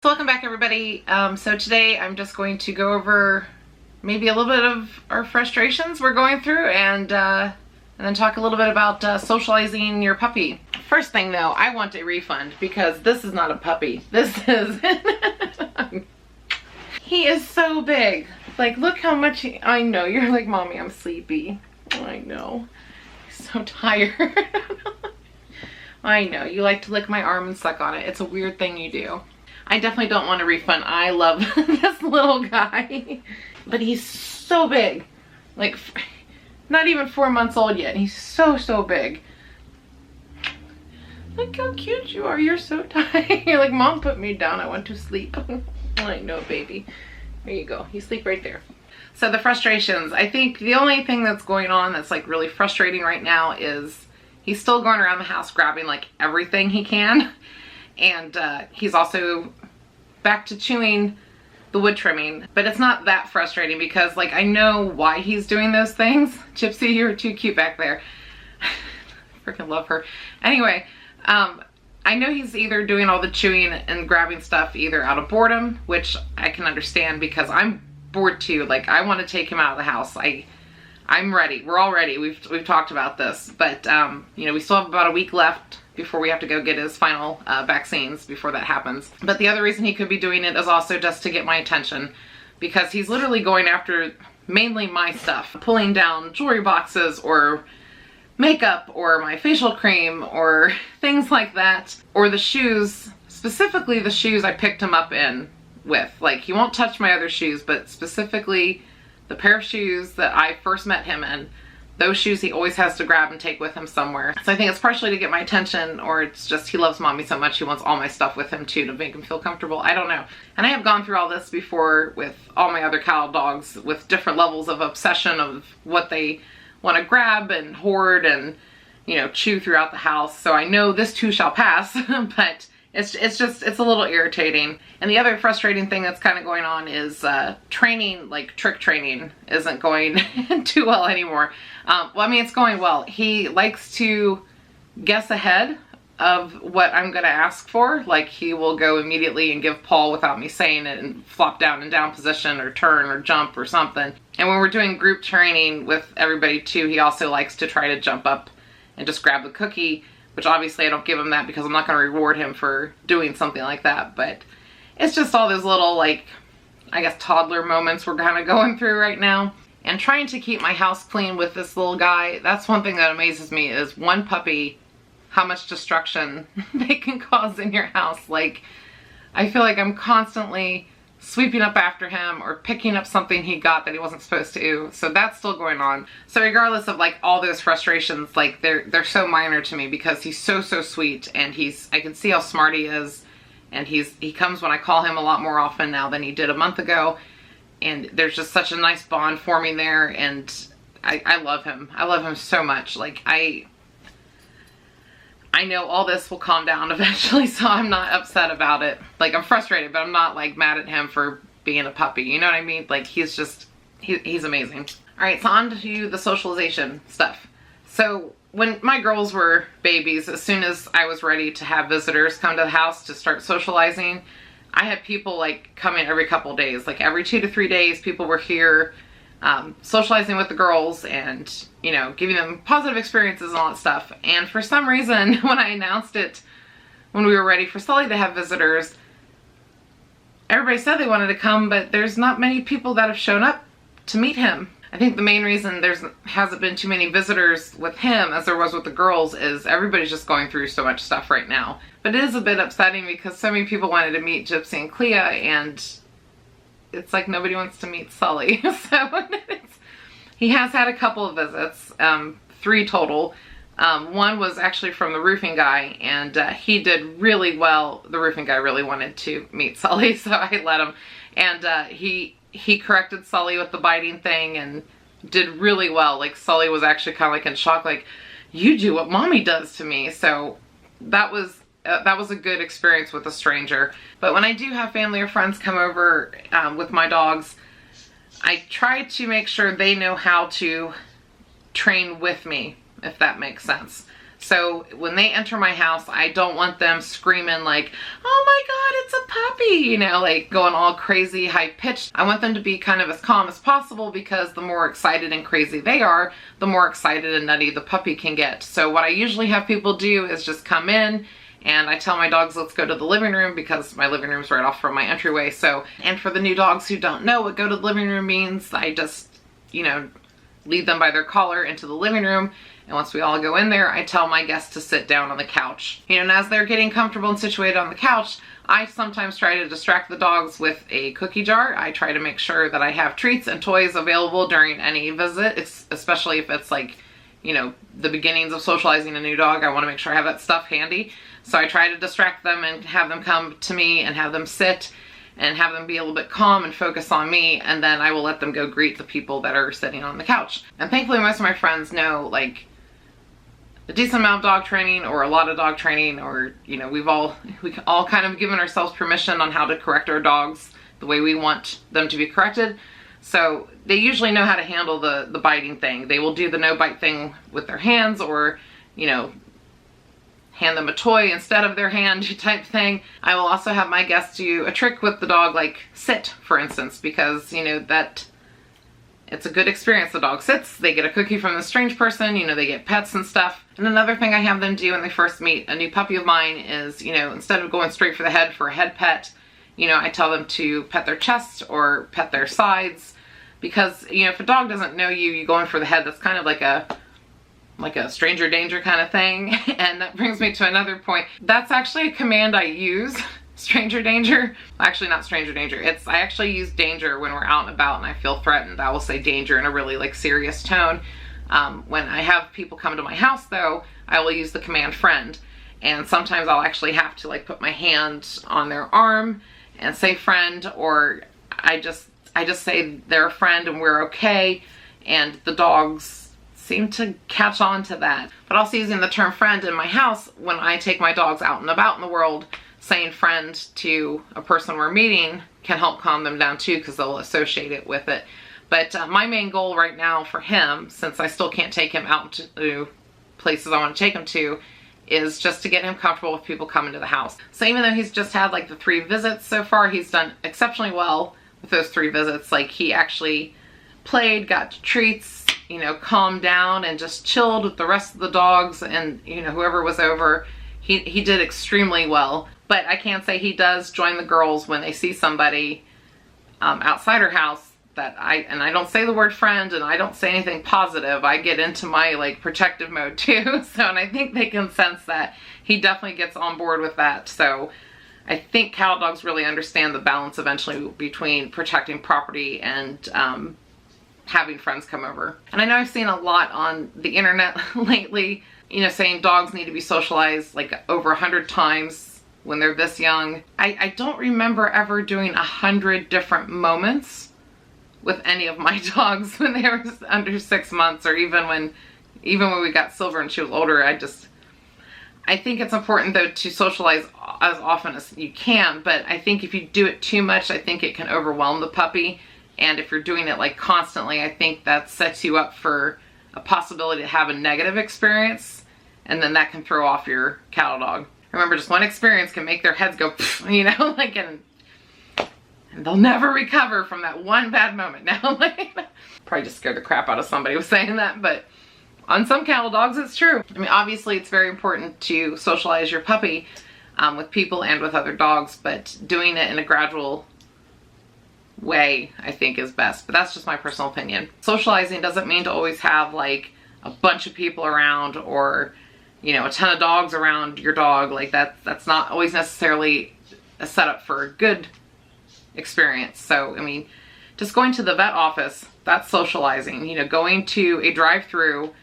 So welcome back, everybody. So today I'm just going to go over maybe a little bit of our frustrations we're going through and then talk a little bit about socializing your puppy. First thing though, I want a refund because this is not a puppy. This is... He is so big. Like, look how much I know. You're like, Mommy, I'm sleepy. I know. He's so tired. I know. You like to lick my arm and suck on it. It's a weird thing you do. I definitely don't want a refund. I love this little guy. But he's so big. Like, not even 4 months old yet. He's so big. Look how cute you are. You're so tired. You're like, Mom, put me down. I want to sleep. I know, baby. There you go. You sleep right there. So the frustrations. I think the only thing that's going on that's like really frustrating right now is he's still going around the house grabbing like everything he can. And he's also back to chewing the wood trimming, but it's not that frustrating because like I know why he's doing those things. Gypsy, you're too cute back there. Freaking love her. Anyway, I know he's either doing all the chewing and grabbing stuff either out of boredom, which I can understand because I'm bored too. Like, I want to take him out of the house. I'm ready. We're all ready. We've talked about this, but you know, we still have about a week left before we have to go get his final vaccines before that happens. But the other reason he could be doing it is also just to get my attention because he's literally going after mainly my stuff, pulling down jewelry boxes or makeup or my facial cream or things like that, or the shoes, specifically the shoes I picked him up in with. Like, he won't touch my other shoes, but specifically the pair of shoes that I first met him in, those shoes he always has to grab and take with him somewhere. So I think it's partially to get my attention, or it's just he loves Mommy so much he wants all my stuff with him too to make him feel comfortable. I don't know. And I have gone through all this before with all my other cow dogs with different levels of obsession of what they want to grab and hoard and, you know, chew throughout the house. So I know this too shall pass, but it's a little irritating. And the other frustrating thing that's kind of going on is training, like trick training, isn't going too well anymore. Well, I mean, it's going well. He likes to guess ahead of what I'm going to ask for. Like, he will go immediately and give paw without me saying it and flop down in down position or turn or jump or something. And when we're doing group training with everybody too, he also likes to try to jump up and just grab the cookie, which obviously I don't give him that because I'm not going to reward him for doing something like that. But it's just all those little, like, I guess toddler moments we're kind of going through right now. And trying to keep my house clean with this little guy, that's one thing that amazes me, is one puppy, how much destruction they can cause in your house. Like, I feel like I'm constantly sweeping up after him or picking up something he got that he wasn't supposed to. So that's still going on. So regardless of like all those frustrations, like they're so minor to me because he's so sweet, and I can see how smart he is, and he comes when I call him a lot more often now than he did a month ago. And there's just such a nice bond forming there, and I love him. I love him so much. Like, I know all this will calm down eventually, so I'm not upset about it. Like, I'm frustrated, but I'm not like mad at him for being a puppy. You know what I mean? Like, he's amazing. All right, so on to the socialization stuff. So when my girls were babies, as soon as I was ready to have visitors come to the house to start socializing, I had people like come in every couple days. Like, every 2 to 3 days, people were here socializing with the girls and, you know, giving them positive experiences and all that stuff. And for some reason, when I announced it, when we were ready for Sully to have visitors, everybody said they wanted to come, but there's not many people that have shown up to meet him. I think the main reason there hasn't been too many visitors with him as there was with the girls is everybody's just going through so much stuff right now. But it is a bit upsetting because so many people wanted to meet Gypsy and Clea, and it's like nobody wants to meet Sully. So he has had a couple of visits, 3 total. One was actually from the roofing guy, and he did really well. The roofing guy really wanted to meet Sully, so I let him. And he corrected Sully with the biting thing and did really well. Like, Sully was actually kind of like in shock, like, you do what Mommy does to me. So that was a good experience with a stranger. But when I do have family or friends come over with my dogs, I try to make sure they know how to train with me, if that makes sense. So when they enter my house, I don't want them screaming like, oh my God, it's a puppy, you know, like going all crazy, high pitched. I want them to be kind of as calm as possible, because the more excited and crazy they are, the more excited and nutty the puppy can get. So what I usually have people do is just come in, and I tell my dogs, let's go to the living room, because my living room's right off from my entryway. So, and for the new dogs who don't know what go to the living room means, I just, you know, lead them by their collar into the living room. And once we all go in there, I tell my guests to sit down on the couch. You know, and as they're getting comfortable and situated on the couch, I sometimes try to distract the dogs with a cookie jar. I try to make sure that I have treats and toys available during any visit, especially if it's like, you know, the beginnings of socializing a new dog. I want to make sure I have that stuff handy. So I try to distract them and have them come to me and have them sit and have them be a little bit calm and focus on me, and then I will let them go greet the people that are sitting on the couch. And thankfully most of my friends know like a decent amount of dog training, or a lot of dog training, or, you know, we all kind of given ourselves permission on how to correct our dogs the way we want them to be corrected. So they usually know how to handle the biting thing. They will do the no bite thing with their hands, or, you know, hand them a toy instead of their hand type thing. I will also have my guests do a trick with the dog, like sit, for instance, because, you know, that it's a good experience. The dog sits, they get a cookie from the strange person, you know, they get pets and stuff. And another thing I have them do when they first meet a new puppy of mine is, you know, instead of going straight for the head for a head pet, you know, I tell them to pet their chest or pet their sides, because, you know, if a dog doesn't know you, you go in for the head, that's kind of like a stranger danger kind of thing. And that brings me to another point. That's actually a command I use. Stranger danger. Actually, not stranger danger. I actually use danger when we're out and about and I feel threatened. I will say danger in a really like serious tone. When I have people come to my house though, I will use the command friend. And sometimes I'll actually have to like put my hand on their arm and say friend, or I just say they're a friend and we're okay. And the dogs seem to catch on to that. But also using the term friend in my house when I take my dogs out and about in the world, saying friend to a person we're meeting can help calm them down too, because they'll associate it with it. But my main goal right now for him, since I still can't take him out to places I want to take him to, is just to get him comfortable with people coming to the house. So even though he's just had like the 3 visits so far, he's done exceptionally well with those 3 visits. Like he actually played, got treats, you know, calmed down and just chilled with the rest of the dogs and, you know, whoever was over. He did extremely well. But I can say he does join the girls when they see somebody outside her house that I don't say the word friend and I don't say anything positive. I get into my like protective mode too. So, and I think they can sense that. He definitely gets on board with that. So I think cattle dogs really understand the balance eventually between protecting property and having friends come over. And I know I've seen a lot on the internet lately, you know, saying dogs need to be socialized like over 100 times when they're this young. I don't remember ever doing 100 different moments with any of my dogs when they were under 6 months, or even when we got Silver and she was older. I think it's important though to socialize as often as you can, but I think if you do it too much, I think it can overwhelm the puppy. And if you're doing it like constantly, I think that sets you up for a possibility to have a negative experience, and then that can throw off your cattle dog. Remember, just one experience can make their heads go, you know, like, and they'll never recover from that one bad moment. Now, like, probably just scared the crap out of somebody with saying that, but on some cattle dogs, it's true. I mean, obviously, it's very important to socialize your puppy with people and with other dogs, but doing it in a gradual way, I think, is best. But that's just my personal opinion. Socializing doesn't mean to always have, like, a bunch of people around, or, you know, a ton of dogs around your dog. Like that's not always necessarily a setup for a good experience. So, I mean, just going to the vet office, that's socializing. You know, going to a drive-through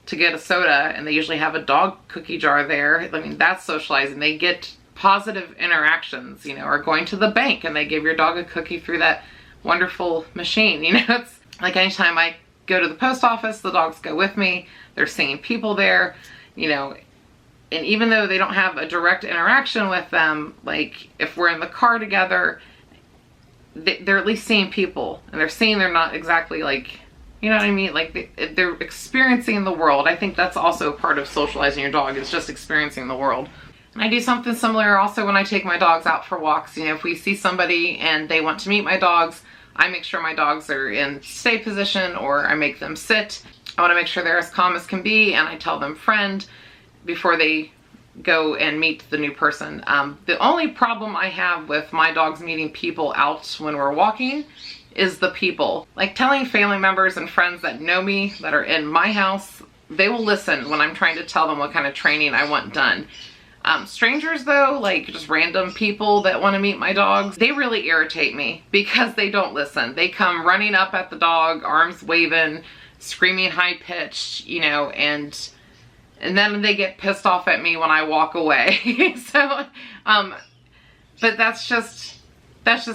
to get a soda and they usually have a dog cookie jar there. I mean, that's socializing. They get positive interactions, you know, or going to the bank and they give your dog a cookie through that wonderful machine. You know, it's like anytime I go to the post office, the dogs go with me. They're seeing people there. You know, and even though they don't have a direct interaction with them, like if we're in the car together, they're at least seeing people, and they're seeing they're not exactly like You know what I mean? Like they're experiencing the world. I think that's also part of socializing your dog, is just experiencing the world. And I do something similar also when I take my dogs out for walks. You know, if we see somebody and they want to meet my dogs, I make sure my dogs are in stay position, or I make them sit. I want to make sure they're as calm as can be, and I tell them friend before they go and meet the new person. The only problem I have with my dogs meeting people out when we're walking is the people. Like telling family members and friends that know me, that are in my house, they will listen when I'm trying to tell them what kind of training I want done. Strangers though, like just random people that want to meet my dogs, they really irritate me because they don't listen. They come running up at the dog, arms waving, screaming high pitched, you know, and then they get pissed off at me when I walk away. So, but that's just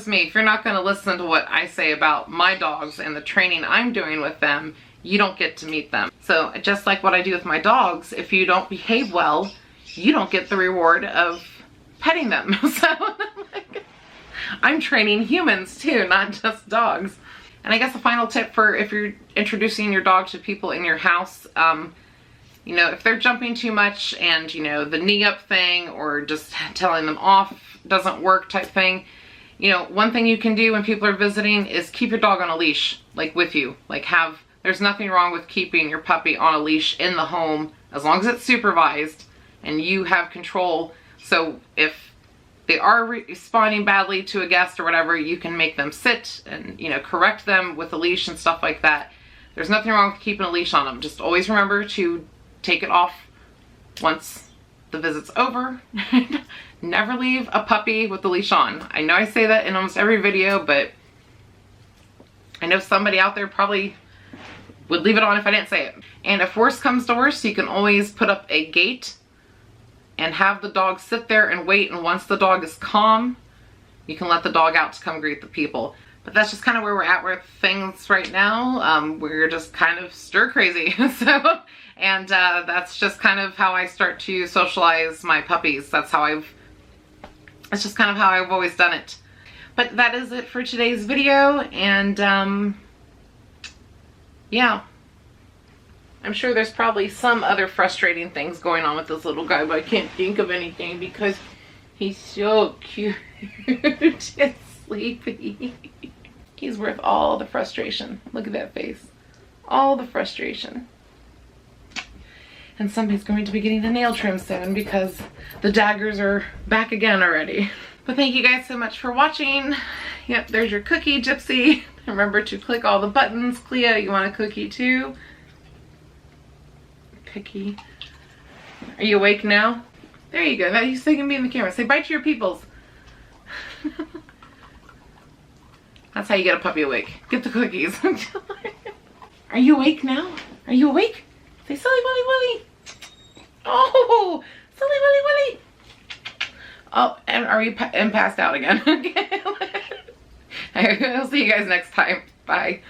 me. If you're not going to listen to what I say about my dogs and the training I'm doing with them, you don't get to meet them. So just like what I do with my dogs, if you don't behave well, you don't get the reward of petting them. So I'm training humans too, not just dogs. And I guess a final tip for if you're introducing your dog to people in your house, you know, if they're jumping too much and, you know, the knee up thing or just telling them off doesn't work type thing, you know, one thing you can do when people are visiting is keep your dog on a leash, like with you. Like there's nothing wrong with keeping your puppy on a leash in the home as long as it's supervised and you have control. So if they are responding badly to a guest or whatever, you can make them sit and, you know, correct them with a leash and stuff like that. There's nothing wrong with keeping a leash on them. Just always remember to take it off once the visit's over. Never leave a puppy with the leash on. I know I say that in almost every video, but I know somebody out there probably would leave it on if I didn't say it. And if worse comes to worse, you can always put up a gate and have the dog sit there and wait, and once the dog is calm, you can let the dog out to come greet the people. But that's just kind of where we're at with things right now. We're just kind of stir crazy. So, and that's just kind of how I start to socialize my puppies. It's just kind of how I've always done it. But that is it for today's video, and yeah. I'm sure there's probably some other frustrating things going on with this little guy, but I can't think of anything because he's so cute and sleepy. He's worth all the frustration. Look at that face. All the frustration. And somebody's going to be getting a nail trim soon because the daggers are back again already. But thank you guys so much for watching. Yep, there's your cookie, Gypsy. Remember to click all the buttons. Clea, you want a cookie too? Picky. Are you awake now? There you go. Now you so you can be in the camera. Say bye to your peoples. That's how you get a puppy awake. Get the cookies. Are you awake now? Are you awake? Say Sully, Willy, Willy. Oh, Sully, Willy, Willy. Oh, and are you passed out again? Okay. I'll see you guys next time. Bye.